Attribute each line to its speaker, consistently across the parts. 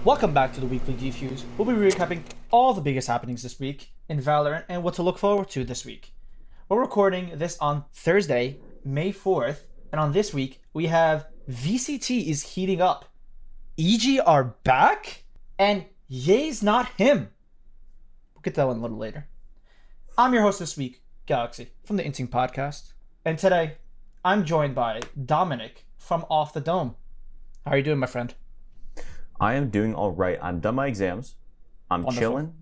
Speaker 1: Welcome back to the weekly Defuse. We'll be recapping all the biggest happenings this week in VALORANT and what to look forward to this week. We're recording this on Thursday, May 4th, and on this week we have VCT is heating up. EG are back, and Ye's not him. We'll get to that one a little later. I'm your host this week, Galaxy, from the Inting Podcast, and today I'm joined by Domenic from Off the Dome. How are you doing, my friend?
Speaker 2: I am doing all right. I'm done my exams. I'm
Speaker 1: Wonderful.
Speaker 2: chilling.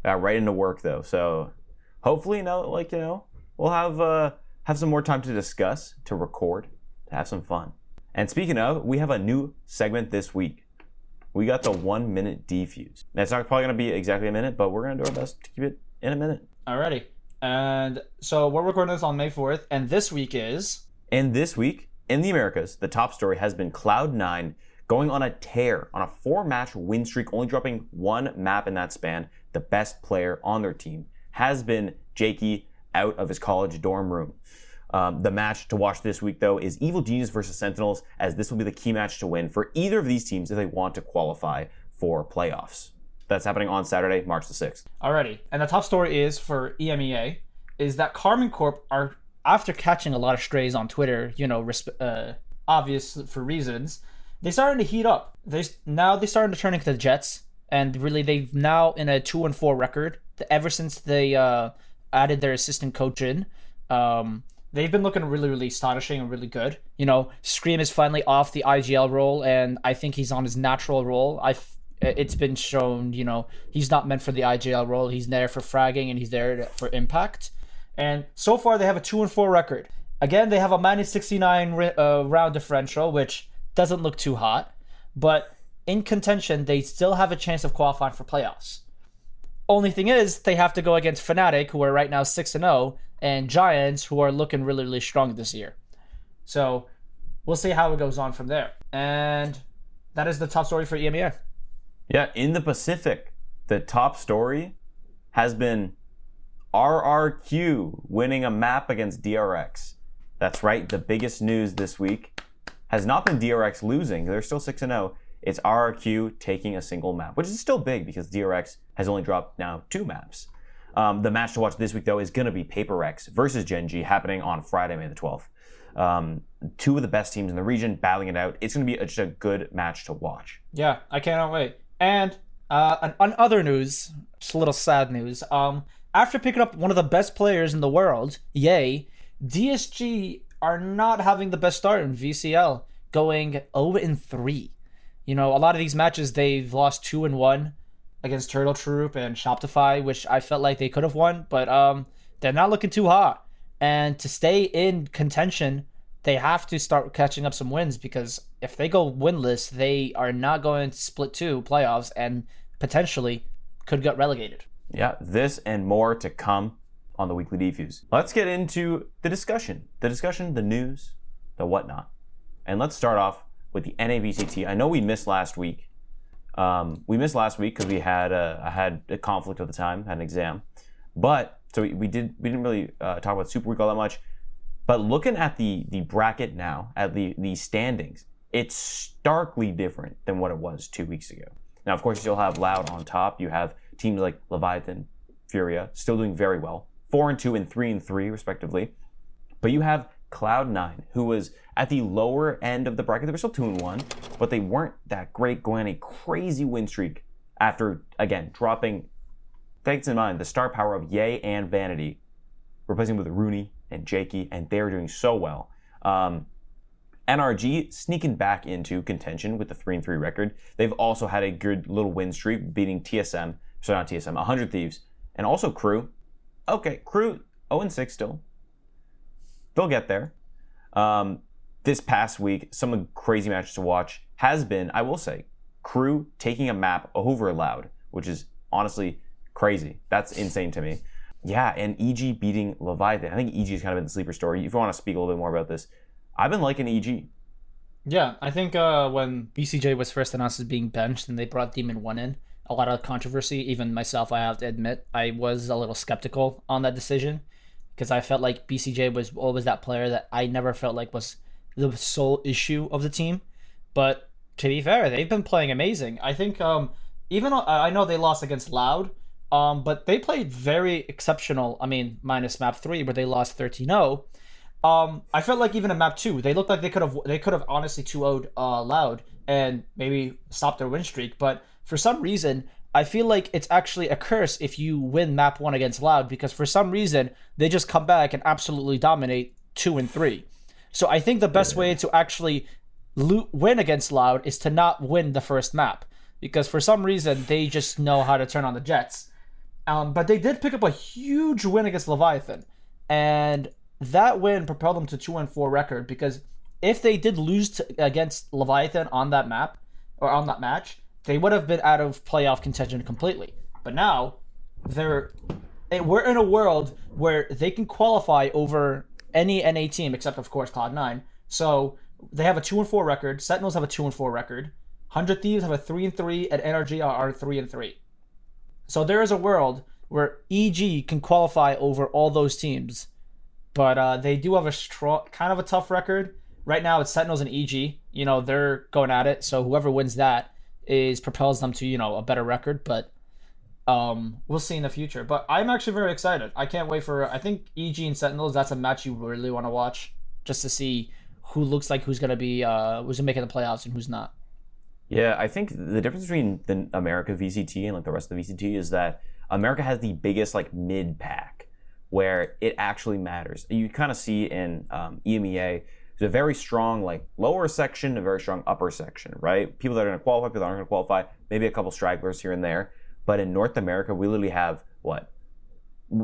Speaker 2: I got right into work though, so hopefully, we'll have some more time to discuss, to record, to have some fun. And speaking of, we have a new segment this week. We got the 1 minute defuse. Now, it's not probably going to be exactly a minute, but we're going to do our best to keep it in a minute.
Speaker 1: Alrighty. And so we're recording this on May 4th, and this week is...
Speaker 2: And this week, in the Americas, the top story has been Cloud9 going on a tear, on a 4-match win streak, only dropping one map in that span. The best player on their team has been Jakee out of his college dorm room. The match to watch this week, though, is Evil Genius versus Sentinels, as this will be the key match to win for either of these teams if they want to qualify for playoffs. That's happening on Saturday, March the 6th.
Speaker 1: Alrighty. And the top story is for EMEA, is that Karman Corp are, after catching a lot of strays on Twitter, obvious for reasons, they started to heat up. They started to turn into the Jets, and really they've now in a 2-4 record. Ever since they added their assistant coach in, they've been looking really, really astonishing and really good. Scream is finally off the IGL role, and I think he's on his natural role. It's been shown, he's not meant for the IGL role. He's there for fragging, and he's there for impact. And so far, they have a 2-4 record. Again, they have a minus 69 round differential, which doesn't look too hot, but in contention, they still have a chance of qualifying for playoffs. Only thing is, they have to go against Fnatic, who are right now 6-0, and Giants, who are looking really, really strong this year. So we'll see how it goes on from there. And that is the top story for EMEA.
Speaker 2: Yeah, in the Pacific, the top story has been RRQ winning a map against DRX. That's right, the biggest news this week has not been DRX losing. They're still 6-0. It's RRQ taking a single map, which is still big because DRX has only dropped now 2 maps. The match to watch this week, though, is going to be PaperX versus Gen G, happening on Friday, May the 12th. 2 of the best teams in the region battling it out. It's going to be just a good match to watch.
Speaker 1: Yeah, I cannot wait. And on other news, just a little sad news. After picking up one of the best players in the world, Ye, DSG are not having the best start in VCL, going 0-3. A lot of these matches they've lost 2-1 against Turtle Troop and Shopify, which I felt like they could have won, but they're not looking too hot. And to stay in contention, they have to start catching up some wins, because if they go winless, they are not going to split 2 playoffs and potentially could get relegated.
Speaker 2: Yeah, this and more to come on the weekly defuse. Let's get into the discussion, the news, the whatnot. And let's start off with the NAVCT. I know we missed last week. We missed last week because I had a conflict at the time, had an exam. But so we didn't really talk about Super Week all that much. But looking at the bracket now, at the standings, it's starkly different than what it was 2 weeks ago. Now, of course, you still have Loud on top. You have teams like Leviathan, Furia, still doing very well. 4-2 and 3-3 respectively. But you have Cloud9, who was at the lower end of the bracket. They were still 2-1, but they weren't that great, going on a crazy win streak after, again, dropping, thanks in mind, the star power of Ye and Vanity, replacing with Rooney and Jakee, and they're doing so well. NRG sneaking back into contention with the 3-3 record. They've also had a good little win streak, beating TSM, 100 Thieves, and also Crew. Okay, Crew 0-6 still. They'll get there. This past week, some crazy matches to watch has been, I will say, Crew taking a map over Loud, which is honestly crazy. That's insane to me. Yeah, and EG beating Leviathan. I think EG has kind of been the sleeper story. If you want to speak a little bit more about this, I've been liking EG.
Speaker 1: Yeah, I think when BCJ was first announced as being benched and they brought Demon 1 in, a lot of controversy. Even myself, I have to admit, I was a little skeptical on that decision, because I felt like BCJ was always that player that I never felt like was the sole issue of the team. But to be fair, they've been playing amazing. I think even I know they lost against Loud, but they played very exceptional. I mean, minus map 3 where they lost 13-0. I felt like even in map 2, they looked like they could have honestly 2-0'd Loud and maybe stopped their win streak, but for some reason I feel like it's actually a curse if you win map 1 against Loud, because for some reason they just come back and absolutely dominate 2 and 3. So I think the best way to actually win against Loud is to not win the first map, because for some reason they just know how to turn on the jets. But they did pick up a huge win against Leviathan, and that win propelled them to 2-4 record, because if they did lose against Leviathan on that map or on that match, they would have been out of playoff contention completely. But now we're in a world where they can qualify over any NA team except, of course, Cloud9. So they have a 2-4 record. Sentinels have a 2-4 record. 100 Thieves have a 3-3, and NRG are 3-3. So there is a world where EG can qualify over all those teams, but they do have a strong, kind of a tough record. Right now, it's Sentinels and EG. You know, they're going at it. So whoever wins that propels them to, you know, a better record. But we'll see in the future. But I'm actually very excited. I can't wait for. I think EG and Sentinels. That's a match you really want to watch, just to see who looks like who's gonna be who's making the playoffs and who's not.
Speaker 2: Yeah, I think the difference between the America VCT and like the rest of the VCT is that America has the biggest like mid pack where it actually matters. You kind of see in EMEA, there's a very strong like lower section, a very strong upper section, right? People that are going to qualify, people that aren't going to qualify, maybe a couple stragglers here and there. But in North America, we literally have what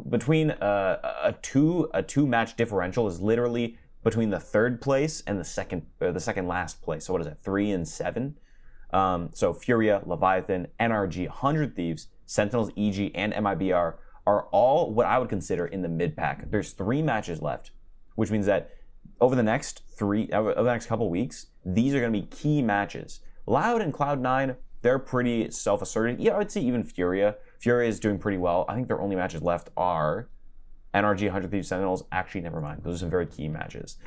Speaker 2: between a two match differential is literally between the third place and the second last place. So what is it, 3 and 7? So Furia, Leviathan, NRG, 100 Thieves, Sentinels, EG, and MIBR are all what I would consider in the mid pack. There's 3 matches left, which means that over the next couple weeks, these are going to be key matches. Loud and Cloud9, they're pretty self-asserted. Yeah, I would say even Furia. Furia is doing pretty well. I think their only matches left are NRG, 100 Thieves, Sentinels. Actually, never mind. Those are some very key matches.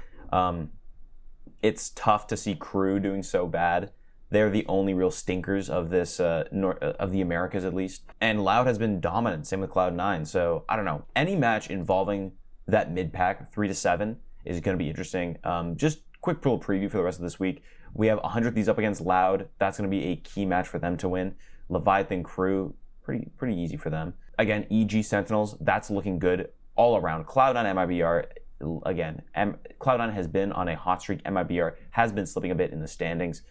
Speaker 2: It's tough to see Crew doing so bad. They're the only real stinkers of this, of the Americas at least. And Loud has been dominant, same with Cloud9. So, I don't know. Any match involving that mid-pack, 3 to 7, is going to be interesting. Just quick little preview for the rest of this week. We have 100 Thieves up against Loud. That's going to be a key match for them to win. Leviathan Crew, pretty easy for them. Again, EG Sentinels, that's looking good all around. Cloud9 MIBR, again, Cloud9 has been on a hot streak. MIBR has been slipping a bit in the standings.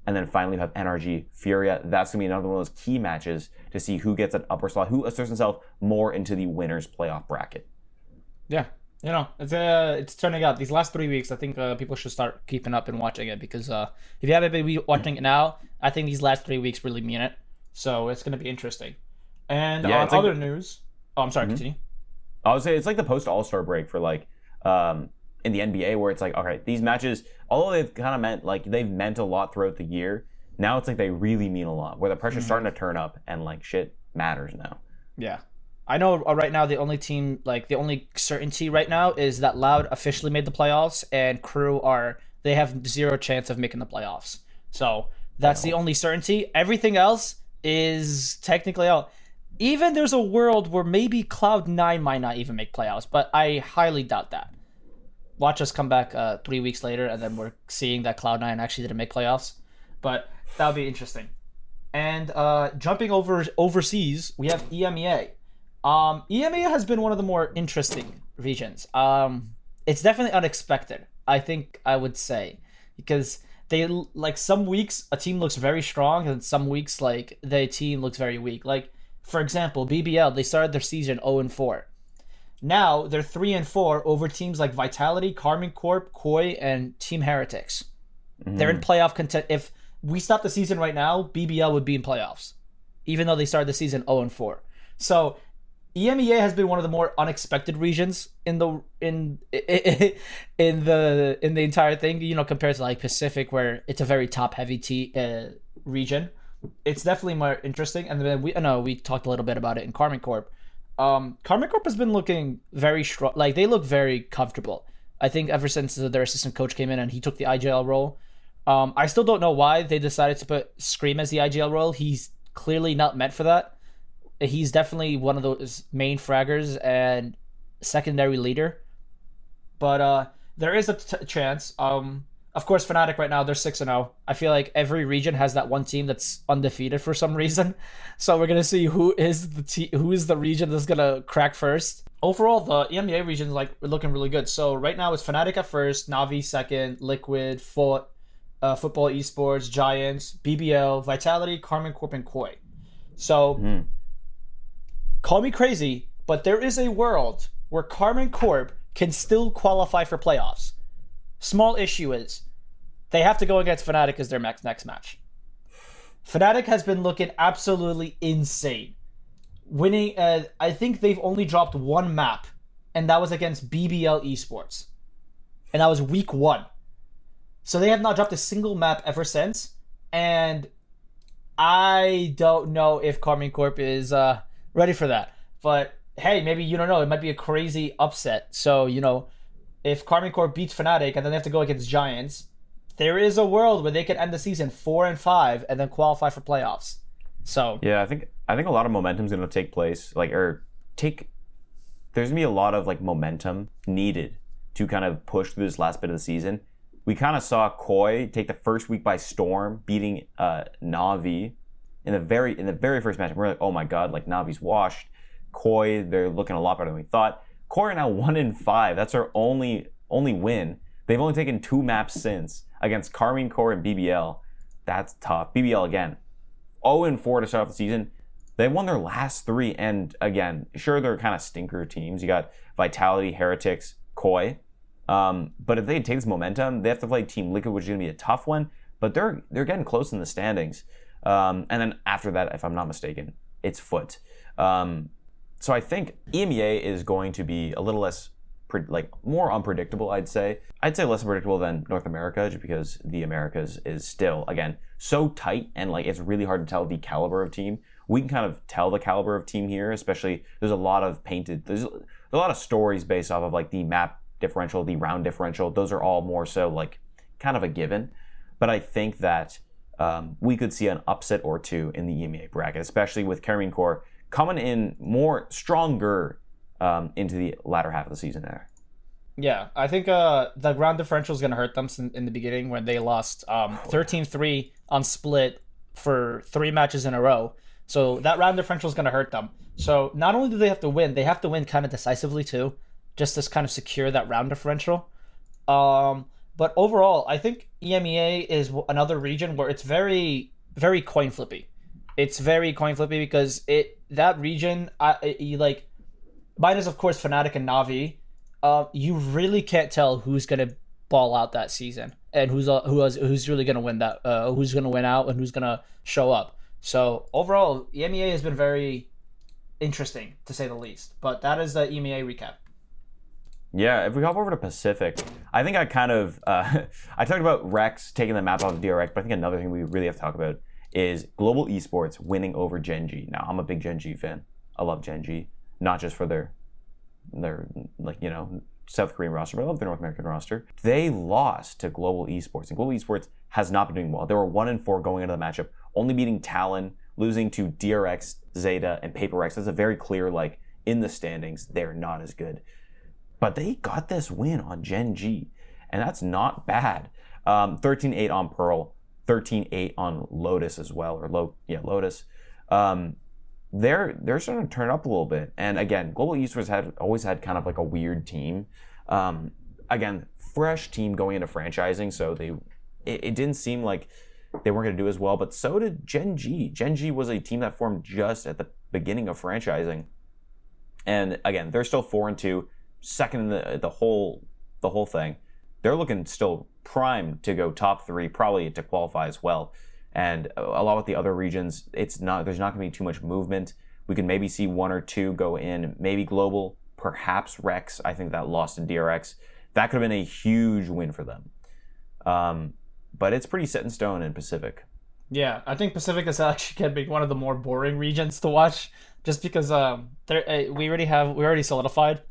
Speaker 2: And then finally, we have NRG, Furia. That's going to be another one of those key matches to see who gets an upper slot, who asserts himself more into the winner's playoff bracket.
Speaker 1: Yeah, you know, it's turning out. These last 3 weeks, I think people should start keeping up and watching it, because if you haven't been watching it now, I think these last 3 weeks really mean it. So it's going to be interesting. And
Speaker 2: yeah,
Speaker 1: on other news... Oh, I'm sorry, continue.
Speaker 2: I would say it's like the post-All-Star break for like... in the NBA, where it's like, okay, these matches, although they've kind of meant like they've meant a lot throughout the year, now it's like they really mean a lot, where the pressure's starting to turn up and like shit matters now.
Speaker 1: Yeah, I know right now the only team, like the only certainty right now is that Loud officially made the playoffs, and Crew they have 0 chance of making the playoffs. So that's the only certainty. Everything else is technically out. Even there's a world where maybe Cloud9 might not even make playoffs, but I highly doubt that. Watch us come back 3 weeks later, and then we're seeing that Cloud9 actually didn't make playoffs. But that'll be interesting. And jumping overseas, we have EMEA. EMEA has been one of the more interesting regions. It's definitely unexpected, I think I would say, because they like some weeks a team looks very strong, and some weeks like the team looks very weak. Like for example, BBL, they started their season 0-4. Now they're 3-4 over teams like Vitality, Karmine Corp, Koi, and Team Heretics. Mm-hmm. They're in playoff content. If we stop the season right now, BBL would be in playoffs, even though they started the season 0-4. So EMEA has been one of the more unexpected regions in the entire thing. You know, compared to like Pacific, where it's a very top heavy region. It's definitely more interesting. And then we talked a little bit about it in Karmine Corp. Karmine Corp has been looking very strong. Like they look very comfortable. I think ever since their assistant coach came in and he took the IJL role, I still don't know why they decided to put Scream as the IGL role. He's clearly not meant for that. He's definitely one of those main fraggers and secondary leader. But there is a chance. Of course, Fnatic right now, they're 6-0. I feel like every region has that one team that's undefeated for some reason. So we're going to see who is the region that's going to crack first. Overall, the EMEA region is looking really good. So right now it's Fnatic at first, Navi second, Liquid, Foot, Football Esports, Giants, BBL, Vitality, Karmine Corp, and Koi. So call me crazy, but there is a world where Karmine Corp can still qualify for playoffs. Small issue is they have to go against Fnatic as their next match. Fnatic has been looking absolutely insane. Winning, I think they've only dropped one map, and that was against BBL Esports. And that was week 1. So they have not dropped a single map ever since. And I don't know if Karmine Corp is ready for that. But hey, maybe you don't know. It might be a crazy upset. So, if Karmine Corp beats Fnatic and then they have to go against Giants, there is a world where they could end the season 4-5 and then qualify for playoffs. So
Speaker 2: yeah, I think a lot of momentum is going to take place. There's going to be a lot of momentum needed to kind of push through this last bit of the season. We kind of saw Koi take the first week by storm, beating Navi in the very first match. We're like, oh my god, Navi's washed. Koi, they're looking a lot better than we thought. Koi are now 1-5. That's our only win. They've only taken 2 maps since against Karmine Corp and BBL. That's tough. BBL again, 0-4 to start off the season. They won their last 3, and again, sure they're kind of stinker teams. You got Vitality, Heretics, Koi. But if they take this momentum, they have to play Team Liquid, which is going to be a tough one. But they're getting close in the standings. And then after that, if I'm not mistaken, it's Foot. So I think EMEA is going to be a little less, more unpredictable, I'd say. I'd say less unpredictable than North America, just because the Americas is still, again, so tight and it's really hard to tell the caliber of team. We can kind of tell the caliber of team here, especially there's a lot of stories based off of the map differential, the round differential. Those are all more so kind of a given. But I think that we could see an upset or two in the EMEA bracket, especially with Karmine Corp coming in more stronger into the latter half of the season there.
Speaker 1: Yeah, I think the ground differential is going to hurt them in the beginning when they lost 13-3 on split for 3 matches in a row. So that round differential is going to hurt them. So not only do they have to win kind of decisively too, just to kind of secure that round differential. But overall, I think EMEA is another region where it's very, very coin flippy. It's very coin flippy because that region, minus of course Fnatic and Navi, you really can't tell who's gonna ball out that season and who's really gonna win that, who's gonna win out and who's gonna show up. So overall, EMEA has been very interesting to say the least. But that is the EMEA recap.
Speaker 2: Yeah, if we hop over to Pacific, I think I kind of I talked about Rex taking the map off of DRX, but I think another thing we really have to talk about is Global Esports winning over Gen.G. Now, I'm a big Gen.G fan. I love Gen.G, not just for their South Korean roster, but I love their North American roster. They lost to Global Esports, and Global Esports has not been doing well. They were 1-4 going into the matchup, only beating Talon, losing to DRX, Zeta, and PaperX. That's a very clear, in the standings, they're not as good. But they got this win on Gen.G, and that's not bad. 13-8 on Pearl, 13-8 on Lotus as well, Lotus. They're starting to turn up a little bit. And again, Global Esports always had kind of a weird team. Again, fresh team going into franchising, so it didn't seem like they weren't going to do as well, but so did Gen.G. Gen.G was a team that formed just at the beginning of franchising. And again, they're still 4-2, second in the whole thing. They're looking still primed to go top 3, probably to qualify as well. And along with the other regions, there's not going to be too much movement. We can maybe see 1 or 2 go in, maybe Global, perhaps Rex. I think that lost to DRX. That could have been a huge win for them. But it's pretty set in stone in Pacific.
Speaker 1: Yeah, I think Pacific is actually going to be one of the more boring regions to watch, just because we already solidified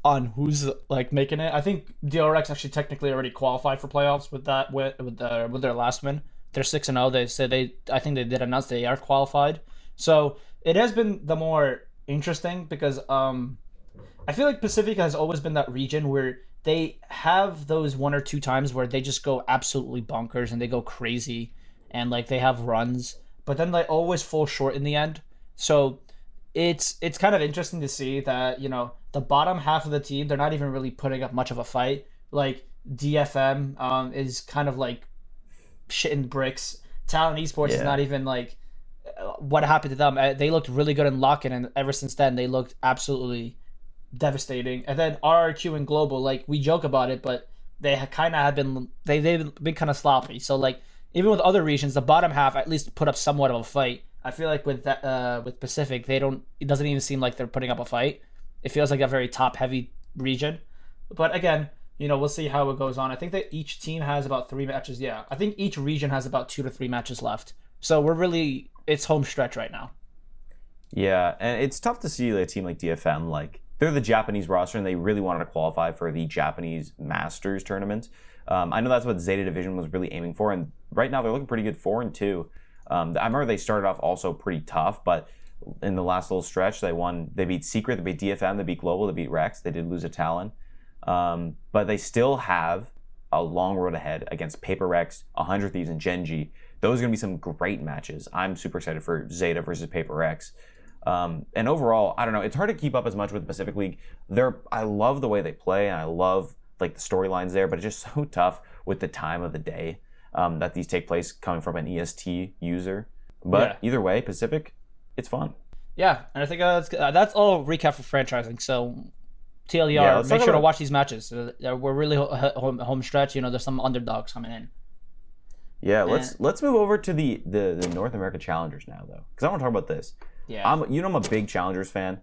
Speaker 1: on who's like making it. I think DRX actually technically already qualified for playoffs with that with their last win. They're 6-0. They said I think they did announce they are qualified. So it has been the more interesting because I feel like Pacific has always been that region where they have those one or two times where they just go absolutely bonkers and they go crazy and like they have runs, but then they always fall short in the end. So it's kind of interesting to see that, you know, the bottom half of the team, they're not even really putting up much of a fight. Like DFM is kind of like shitting bricks. Talent Esports is not even like what happened to them. They looked really good in lock-in, and ever since then they looked absolutely devastating. And then RRQ and Global, like we joke about it, but they kind of have been they've been kind of sloppy. So like even with other regions, the bottom half at least put up somewhat of a fight. I feel like with that with Pacific, they don't. It doesn't even seem like they're putting up a fight. It feels like a very top heavy region. But again, you know, we'll see how it goes on. I think that each team has about 3 matches. Yeah, I think each region has about 2 to 3 matches left. So it's home stretch right now.
Speaker 2: Yeah, and it's tough to see a team like DFM, like they're the Japanese roster and they really wanted to qualify for the Japanese Masters tournament. I know that's what Zeta Division was really aiming for, and right now they're looking pretty good, 4-2. I remember they started off also pretty tough, but in the last little stretch, they won. They beat Secret, they beat DFM, they beat Global, they beat Rex. They did lose a Talon, but they still have a long road ahead against Paper Rex, 100 Thieves, and Genji. Those are going to be some great matches. I'm super excited for Zeta versus Paper Rex. And overall, I don't know. It's hard to keep up as much with the Pacific League. I love the way they play, and I love like the storylines there, but it's just so tough with the time of the day that these take place coming from an EST user. But either way, Pacific, it's fun.
Speaker 1: Yeah, and I think that's all recap for franchising. So TLDR, make sure to watch these matches. We're really home stretch. You know, there's some underdogs coming in.
Speaker 2: Yeah, let's move over to the North America Challengers now, though, because I want to talk about this.
Speaker 1: Yeah,
Speaker 2: I'm a big Challengers fan.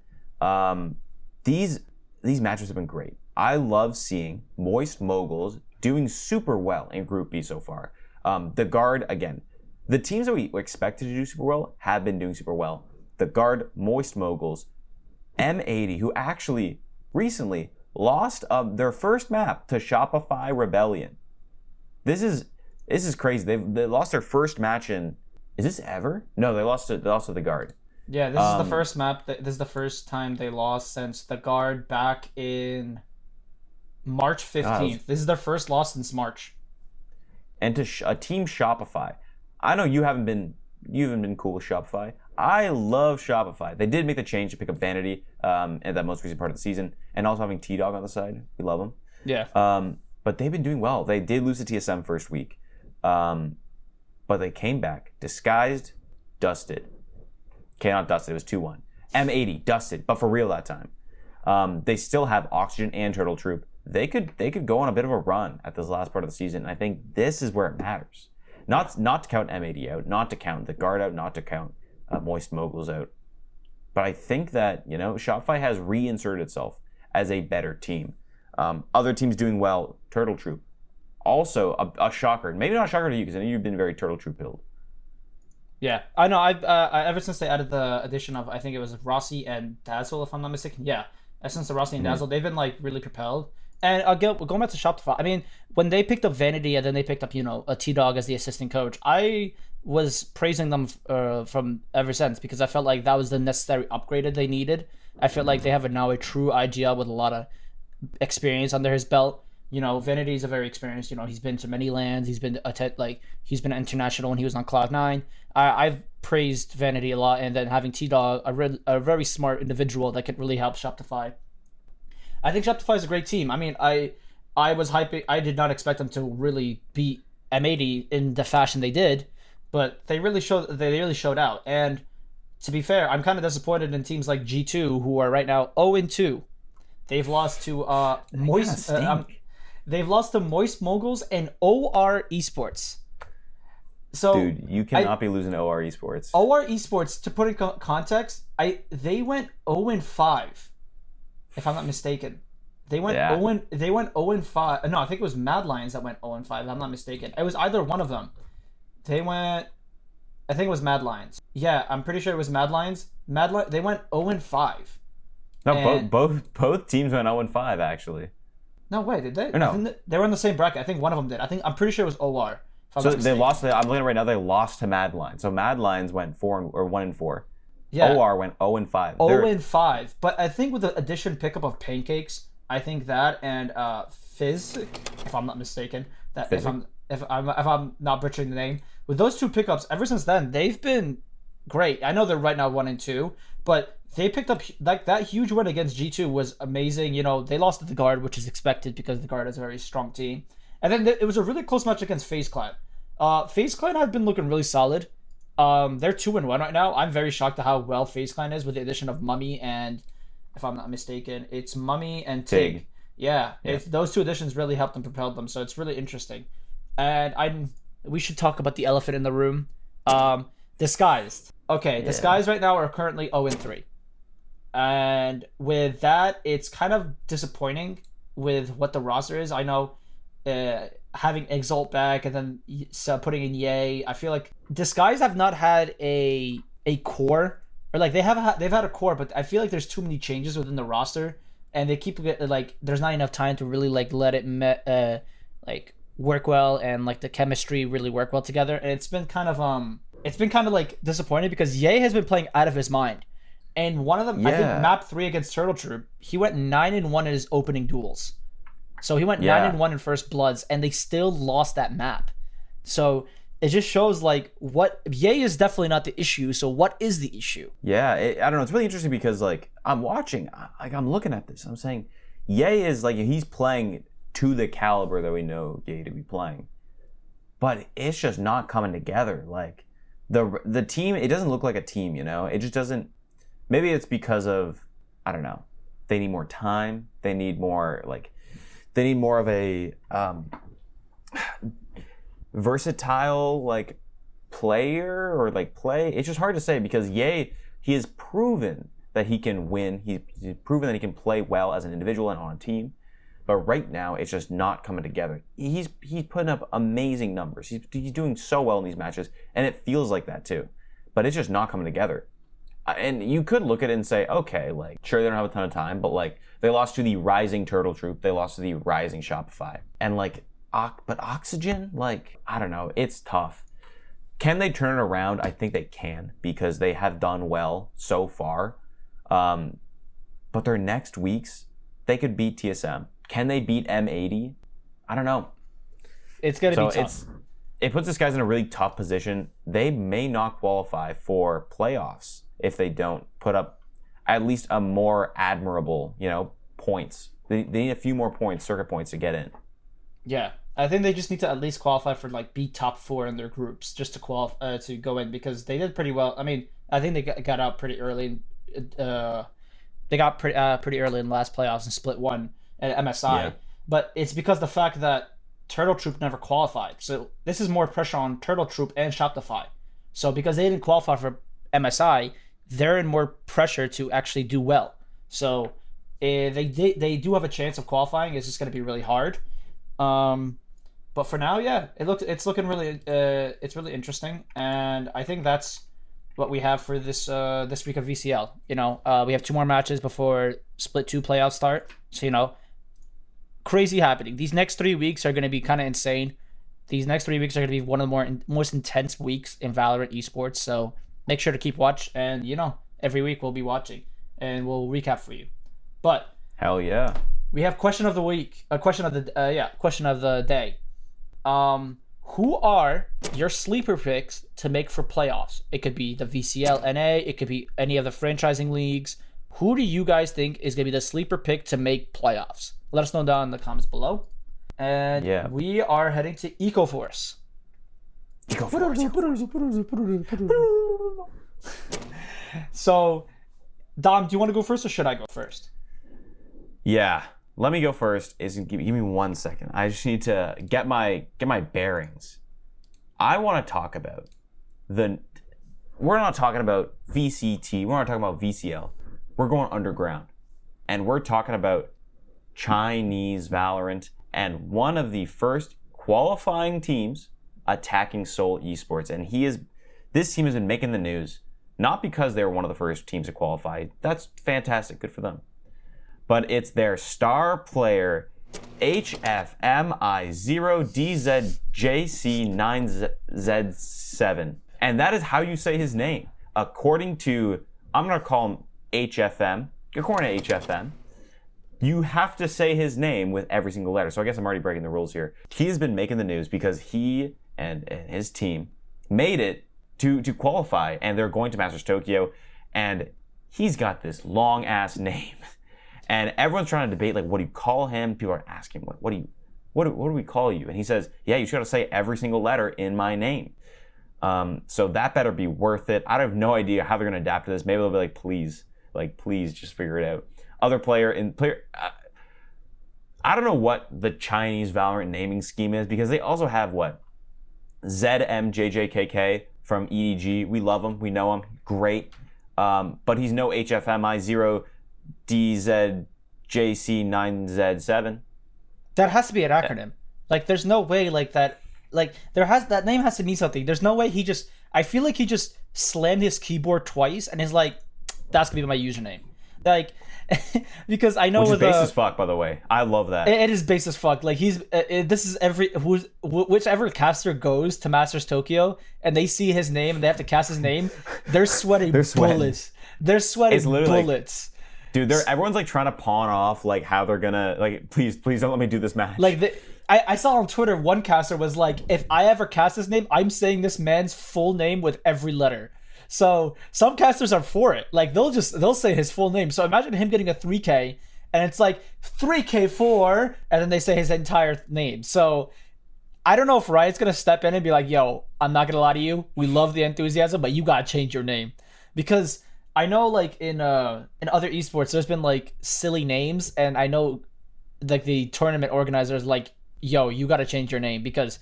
Speaker 2: These matches have been great. I love seeing Moist Moguls doing super well in Group B so far. The Guard, again, the teams that we expected to do super well have been doing super well. The Guard, Moist Moguls, M80, who actually recently lost their first map to Shopify Rebellion. This is crazy. They lost their first match in. Is this ever? No, they lost to the Guard.
Speaker 1: Yeah, this is the first map. This is the first time they lost since the Guard back in March 15th. This is their first loss since March.
Speaker 2: And to a team Shopify. I know you haven't been cool with Shopify. I love Shopify. They did make the change to pick up Vanity at that most recent part of the season, and also having T-Dog on the side. We love them.
Speaker 1: Yeah.
Speaker 2: But they've been doing well. They did lose to TSM first week. But they came back. Disguised, dusted. Okay, not dusted. It was 2-1. M80, dusted, but for real that time. They still have Oxygen and Turtle Troop. They could go on a bit of a run at this last part of the season. I think this is where it matters. Not to count M80 out, not to count the Guard out, not to count Moist Moguls out. But I think that, you know, Shopify has reinserted itself as a better team. Other teams doing well, Turtle Troop. Also, a shocker. Maybe not a shocker to you, because I know you've been very Turtle Troop build.
Speaker 1: Yeah, I know. I've ever since they added the addition of, I think it was Rossi and Dazzle, if I'm not mistaken. Yeah, since the Rossi and Dazzle, they've been like really propelled. And going back to Shopify, I mean, when they picked up Vanity and then they picked up, you know, a T-Dog as the assistant coach, I was praising them from ever since, because I felt like that was the necessary upgrade that they needed. I feel like they have now a true IGL with a lot of experience under his belt. You know, Vanity is a very experienced. You know, he's been to many lands. He's been he's been international when he was on Cloud9. I've praised Vanity a lot, and then having T-Dog, a very smart individual that can really help Shopify. I think Shopify is a great team. I mean, I was hyping. I did not expect them to really beat M80 in the fashion they did, but they really showed out. And to be fair, I'm kind of disappointed in teams like G2, who are right now 0-2. They've lost to Moist. They've lost to Moist Moguls and OR Esports. So,
Speaker 2: dude, you cannot be losing to OR Esports.
Speaker 1: OR Esports, to put in context, they went 0-5, if I'm not mistaken. They went 0-5. No, I think it was Mad Lions that went 0-5, if I'm not mistaken. It was either one of them. I think it was Mad Lions. Yeah, I'm pretty sure it was Mad Lions. They went 0-5.
Speaker 2: No,
Speaker 1: And
Speaker 2: both teams went 0-5 actually.
Speaker 1: no way, did they?
Speaker 2: Or no.
Speaker 1: I think they were in the same bracket. I think one of them did. I'm pretty sure it was OR.
Speaker 2: So they lost. I'm looking right now. They lost to Mad Lions. So Mad Lions went 1-4.
Speaker 1: Yeah.
Speaker 2: OR went 0-5.
Speaker 1: 0-5. But I think with the addition pickup of Pancakes, I think that and Fizz, if I'm not mistaken, that
Speaker 2: Fizzy?
Speaker 1: if I'm not butchering the name, with those two pickups, ever since then they've been great. I know they're right now 1-2, but they picked up like that huge win against G2 was amazing. You know, they lost to the Guard, which is expected because the Guard is a very strong team. And then it was a really close match against FaZe Clan. FaZe Clan have been looking really solid. They're 2-1 right now. I'm very shocked at how well FaZe Clan is with the addition of Mummy and, if I'm not mistaken, it's Mummy and Tig. Yeah. It's those two additions really helped them propel them. So it's really interesting. And we should talk about the elephant in the room. Disguised. Okay, Disguised right now are currently 0-3. And with that, it's kind of disappointing with what the roster is. I know having Exalt back and then putting in Ye, I feel like Disguised have not had a core, or like they've had a core, but I feel like there's too many changes within the roster, and they keep like there's not enough time to really like let it like work well and like the chemistry really work well together. And it's been kind of like disappointing because Ye has been playing out of his mind. And one of them, I think map 3 against Turtle Troop, he went 9-1 in his opening duels. So he went 9-1 in First Bloods, and they still lost that map. So it just shows like what Ye is definitely not the issue. So what is the issue?
Speaker 2: Yeah, I don't know. It's really interesting because like I'm watching, like I'm looking at this. I'm saying Ye is like he's playing to the caliber that we know Ye to be playing, but it's just not coming together. Like the team, it doesn't look like a team. You know, it just doesn't. Maybe it's because of, I don't know, they need more time. They need more of a versatile like player or like play. It's just hard to say because Ye, he has proven that he can win. He's proven that he can play well as an individual and on a team. But right now, it's just not coming together. He's putting up amazing numbers. He's doing so well in these matches, and it feels like that too. But it's just not coming together. And you could look at it and say, okay, like, sure, they don't have a ton of time, but, like, they lost to the rising Turtle Troop. They lost to the rising Shopify. And, like, but Oxygen, like, I don't know. It's tough. Can they turn it around? I think they can because they have done well so far. But their next weeks, they could beat TSM. Can they beat M80? I don't know.
Speaker 1: It's going to be tough.
Speaker 2: It puts this guys in a really tough position. They may not qualify for playoffs if they don't put up at least a more admirable, points. They need a few more points, circuit points to get in.
Speaker 1: Yeah, I think they just need to at least qualify for like be top 4 in their groups just to qualify to go in because they did pretty well. I mean, I think they got out pretty early. They got pretty early in the last playoffs and split 1 at MSI. But it's because the fact that Turtle Troop never qualified. So this is more pressure on Turtle Troop and Shopify. So because they didn't qualify for MSI, they're in more pressure to actually do well. So they do have a chance of qualifying. It's just going to be really hard. But for now, it's looking really it's really interesting, and I think that's what we have for this week of VCL. We have 2 more matches before Split 2 playoffs start. So crazy happening. These next 3 weeks are going to be kind of insane. These next 3 weeks are going to be one of the most intense weeks in Valorant esports. So make sure to keep watch, and every week we'll be watching and we'll recap for you. But
Speaker 2: hell yeah,
Speaker 1: we have question of the week, question of the day. Who are your sleeper picks to make for playoffs? It could be the VCL NA, it could be any of the franchising leagues. Who do you guys think is going to be the sleeper pick to make playoffs? Let us know down in the comments below. And we are heading to EcoForce. So, Dom, do you want to go first or should I go first?
Speaker 2: Yeah, let me go first. Give me 1 second. I just need to get my bearings. I want to talk about we're not talking about VCT. We're not talking about VCL. We're going underground. And we're talking about Chinese Valorant and one of the first qualifying teams attacking Seoul Esports. And this team has been making the news, not because they were one of the first teams to qualify. That's fantastic. Good for them. but it's their star player HFMI0DZJC9Z7. And that is how you say his name. According to, I'm going to call him HFM. According to HFM, you have to say his name with every single letter. So I guess I'm already breaking the rules here. He has been making the news because he and his team made it to qualify, and they're going to Masters Tokyo, and he's got this long ass name. And everyone's trying to debate, like, what do you call him? People are asking, what do we call you? And he says, yeah, you just got to say every single letter in my name. So that better be worth it. I have no idea how they're going to adapt to this. Maybe they'll be like, please just figure it out. Other player, I don't know what the Chinese Valorant naming scheme is, because they also have what? ZMJJKK from EDG. We love him. We know him. Great. But he's no HFMI0DZJC9Z7.
Speaker 1: That has to be an acronym. Like, there's no way like that. Like, that name has to mean something. There's no way I feel like he just slammed his keyboard twice and is like, that's gonna be my username. Like, because I know
Speaker 2: which is
Speaker 1: with
Speaker 2: base as fuck, by the way. I love that.
Speaker 1: It is base as fuck. Like, this is whichever caster goes to Masters Tokyo and they see his name and they have to cast his name, they're sweating bullets. They're sweating bullets.
Speaker 2: Dude, everyone's like trying to pawn off like how they're gonna, like, please don't let me do this match.
Speaker 1: Like, I saw on Twitter one caster was like, if I ever cast his name, I'm saying this man's full name with every letter. So some casters are for it. Like, they'll say his full name. So imagine him getting a 3K and it's like 3K4 and then they say his entire name. So I don't know if Riot's gonna step in and be like, yo, I'm not gonna lie to you. We love the enthusiasm, but you gotta change your name. Because I know, like, in other esports, there's been like silly names, and I know like the tournament organizers like, yo, you gotta change your name, because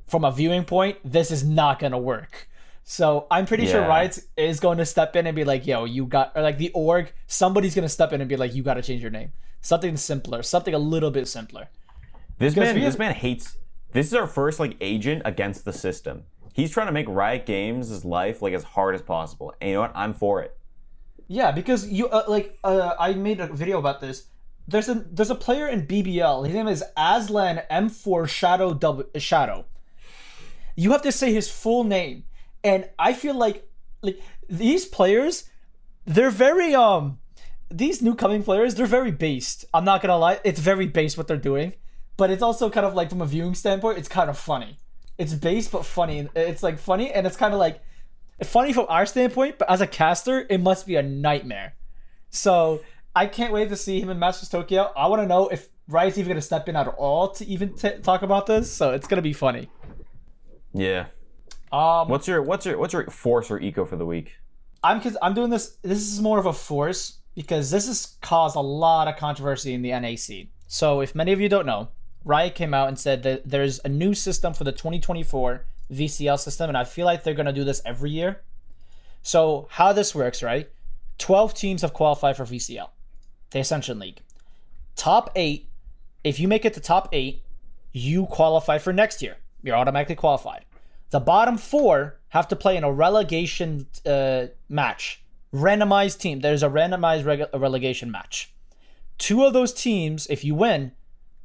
Speaker 1: from a viewing point, this is not gonna work. So I'm pretty sure Riot is going to step in and be like, yo, you got, or like the org, somebody's going to step in and be like, you got to change your name. Something simpler, something a little bit simpler.
Speaker 2: This man hates, this is our first like agent against the system. He's trying to make Riot Games' life like as hard as possible. And you know what? I'm for it.
Speaker 1: Yeah, because I made a video about this. There's a player in BBL. His name is Aslan M4 Shadow. You have to say his full name. And I feel like these players, they're very these new coming players, they're very based. I'm not gonna lie, it's very based what they're doing, but it's also kind of like, from a viewing standpoint, it's kind of funny. It's based but funny. It's like funny, and it's kind of like funny from our standpoint, but as a caster, it must be a nightmare. So I can't wait to see him in Masters Tokyo. I want to know if Riot's even gonna step in at all to even talk about this. So it's gonna be funny.
Speaker 2: Yeah. What's your force or eco for the week?
Speaker 1: I'm doing this. This is more of a force because this has caused a lot of controversy in the NA scene. So if many of you don't know, Riot came out and said that there's a new system for the 2024 VCL system, and I feel like they're gonna do this every year. So how this works, right? 12 teams have qualified for VCL, the Ascension League. Top 8. If you make it to top 8, you qualify for next year. You're automatically qualified. The bottom 4 have to play in a relegation match. Randomized team. There's a randomized relegation match. 2 of those teams, if you win,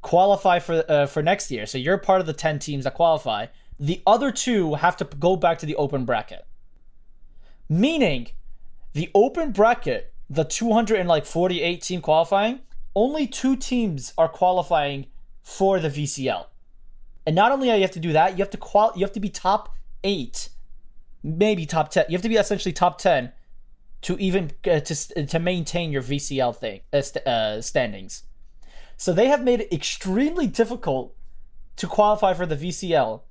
Speaker 1: qualify for next year. So you're part of the 10 teams that qualify. The other 2 have to go back to the open bracket. Meaning, the open bracket, the 248 team qualifying, only 2 teams are qualifying for the VCL. And not only do you have to do that, you have to be top 8, maybe top 10. You have to be essentially top 10 to even to maintain your VCL standings. So they have made it extremely difficult to qualify for the VCL,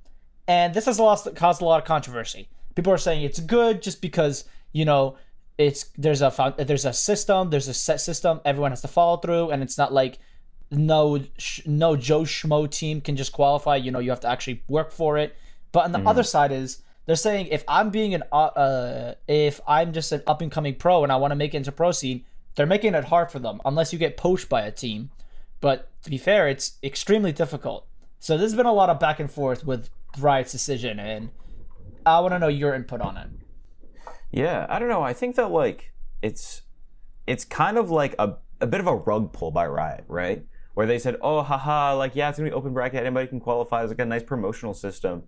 Speaker 1: and this has caused a lot of controversy. People are saying it's good just because, you know, there's a system, there's a set system, everyone has to follow through, and it's not like no Joe Schmo team can just qualify. You know, you have to actually work for it. But on the other side is, they're saying if I'm just an up and coming pro and I want to make it into pro scene, they're making it hard for them unless you get poached by a team. But to be fair, it's extremely difficult. So there's been a lot of back and forth with Riot's decision, and I want to know your input on it.
Speaker 2: Yeah, I don't know. I think that like it's kind of like a a bit of a rug pull by Riot, right? Where they said, oh, haha, like, yeah, it's going to be open bracket. Anybody can qualify. It's like a nice promotional system.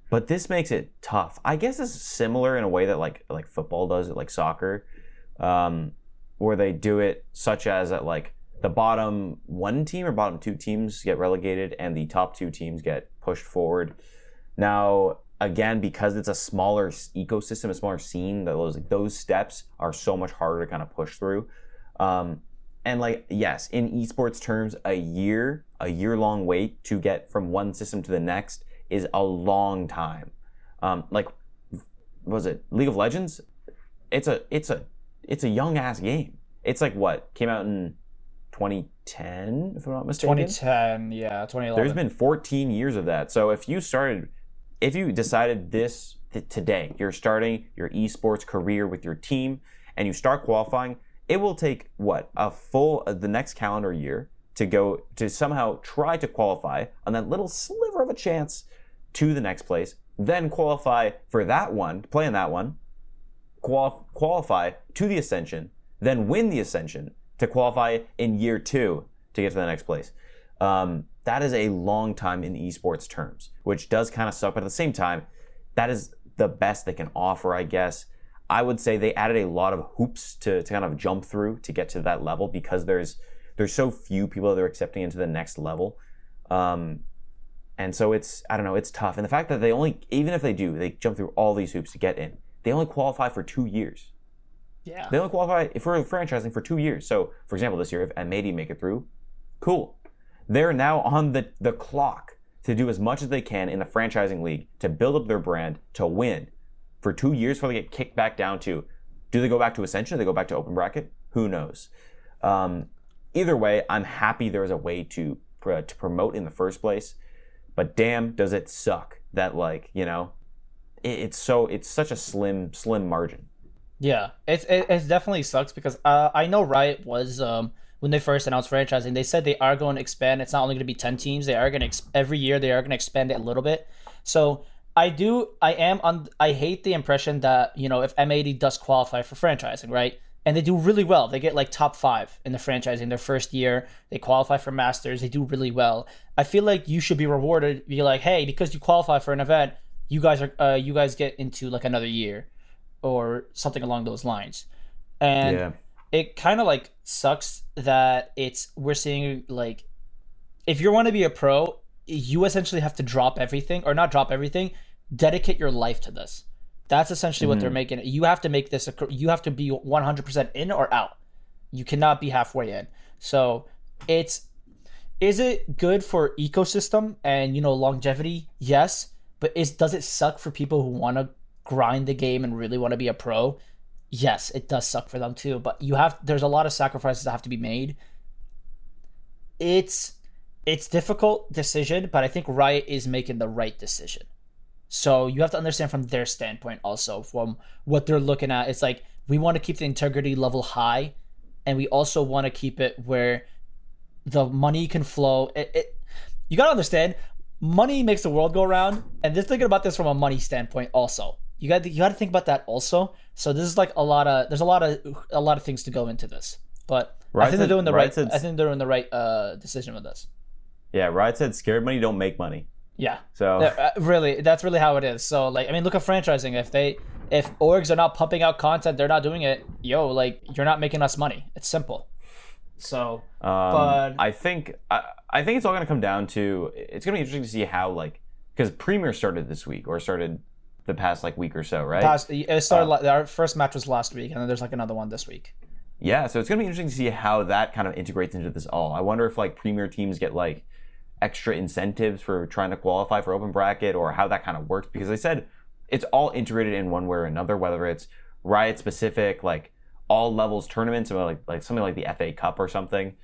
Speaker 2: But this makes it tough. I guess it's similar in a way that like football does it, like soccer, where they do it such as that like the bottom one team or bottom two teams get relegated and the top two teams get pushed forward. Now, again, because it's a smaller ecosystem, a smaller scene, those steps are so much harder to kind of push through. And like, yes, in esports terms, a year-long wait to get from one system to the next is a long time. Like, what was it, League of Legends? It's a young ass game. It's like what came out in 2010, if I'm not mistaken.
Speaker 1: 2010, yeah, 2011.
Speaker 2: There's been 14 years of that. So if you decided this today, you're starting your esports career with your team, and you start qualifying, it will take the next calendar year to somehow try to qualify on that little sliver of a chance to the next place, then qualify for that one, play in that one, qualify to the Ascension, then win the Ascension to qualify in year 2 to get to the next place. That is a long time in esports terms, which does kind of suck, but at the same time, that is the best they can offer, I guess. I would say they added a lot of hoops to kind of jump through to get to that level because there's so few people that they're accepting into the next level. And so it's tough. And the fact that even if they jump through all these hoops to get in, they only qualify for 2 years.
Speaker 1: Yeah.
Speaker 2: They only qualify for franchising for 2 years. So, for example, this year, if EMEA make it through, cool. They're now on the clock to do as much as they can in the franchising league to build up their brand, to win. For 2 years before they get kicked back down to, do they go back to Ascension? Do they go back to open bracket? Who knows? Either way, I'm happy there was a way to promote in the first place. But damn, does it suck that it's such a slim margin.
Speaker 1: Yeah, it definitely sucks because I know Riot was when they first announced franchising, they said they are going to expand. It's not only going to be 10 teams; they are going to every year they are going to expand it a little bit. So I hate the impression that if M80 does qualify for franchising, right, and they do really well, they get like top 5 in the franchising their first year. They qualify for Masters, they do really well. I feel like you should be rewarded. Be like, hey, because you qualify for an event, you guys get into like another year, or something along those lines. And it kind of like sucks that we're seeing like, if you want to be a pro, you essentially have to drop everything, or not drop everything, dedicate your life to this. That's essentially what they're making it. You have to make this you have to be 100% in or out. You cannot be halfway in. So is it good for ecosystem and longevity? Yes. But does it suck for people who want to grind the game and really want to be a pro? Yes, it does suck for them too. But there's a lot of sacrifices that have to be made. It's difficult decision, but I think Riot is making the right decision. So you have to understand from their standpoint also, from what they're looking at. It's like, we want to keep the integrity level high, and we also want to keep it where the money can flow. You got to understand, money makes the world go around, and they're thinking about this from a money standpoint also. You got to think about that also. So this is like there's a lot of things to go into this. But I think they're doing the right decision with this.
Speaker 2: Yeah, Riot said scared money don't make money.
Speaker 1: Yeah.
Speaker 2: So
Speaker 1: really, that's really how it is. So like, I mean, look at franchising. If orgs are not pumping out content, they're not doing it. You're not making us money. It's simple. So, but
Speaker 2: I think it's all going to come down to, it's going to be interesting to see how, because Premier started this week, or started the past week or so, right?
Speaker 1: It started. Our first match was last week, and then there's another one this week.
Speaker 2: Yeah, so it's going to be interesting to see how that kind of integrates into this all. I wonder if Premier teams get extra incentives for trying to qualify for open bracket, or how that kind of works, because they said it's all integrated in one way or another, whether it's Riot specific, all levels tournaments, like something like the FA Cup or something,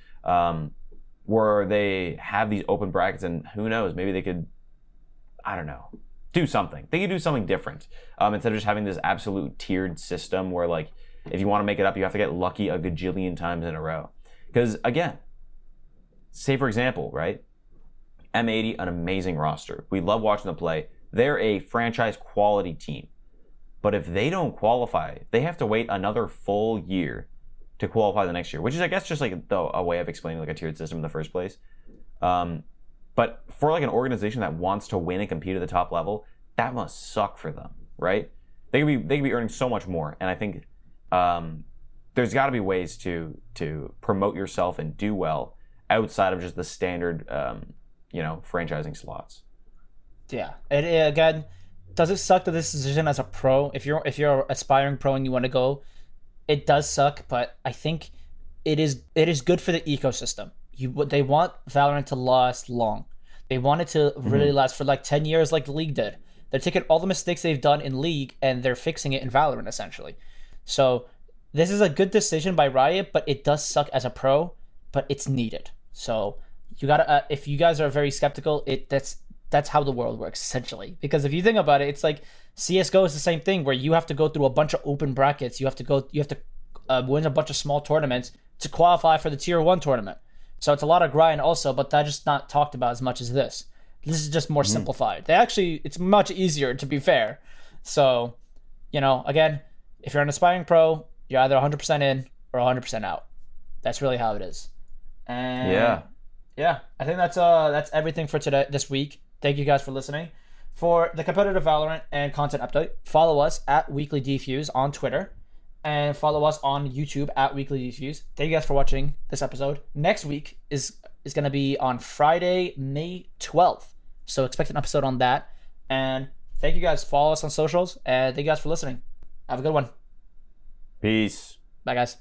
Speaker 2: where they have these open brackets, and who knows, maybe they could, I don't know, do something. They could do something different, instead of just having this absolute tiered system where if you want to make it up, you have to get lucky a gajillion times in a row. Because again, say for example, right, M80, an amazing roster. We love watching them play. They're a franchise quality team. But if they don't qualify, they have to wait another full year to qualify the next year, which is, I guess, just like a way of explaining like a tiered system in the first place. But for like an organization that wants to win and compete at the top level, that must suck for them, right? They could be earning so much more, and I think there's got to be ways to promote yourself and do well outside of just the standard, franchising slots.
Speaker 1: Yeah, and again, does it suck that this decision as a pro? If you're an aspiring pro and you want to go, it does suck. But I think it is good for the ecosystem. They want Valorant to last long. They want it to really last for like 10 years, like the League did. They're taking all the mistakes they've done in League and they're fixing it in Valorant essentially. So this is a good decision by Riot, but it does suck as a pro. But it's needed. So you gotta. If you guys are very skeptical, that's how the world works essentially. Because if you think about it, it's like CS:GO is the same thing where you have to go through a bunch of open brackets. You have to win a bunch of small tournaments to qualify for the Tier 1 tournament. So it's a lot of grind also, but that's just not talked about as much as this. This is just more simplified. It's much easier, to be fair. So, again, if you're an aspiring pro, you're either 100% in or 100% out. That's really how it is. And yeah, I think that's everything for this week. Thank you guys for listening. For the competitive Valorant and content update, follow us at Weekly Defuse on Twitter. And follow us on YouTube at Weekly Defuse. Thank you guys for watching this episode. Next week is going to be on Friday, May 12th. So expect an episode on that. And thank you guys. Follow us on socials. And thank you guys for listening. Have a good one.
Speaker 2: Peace.
Speaker 1: Bye, guys.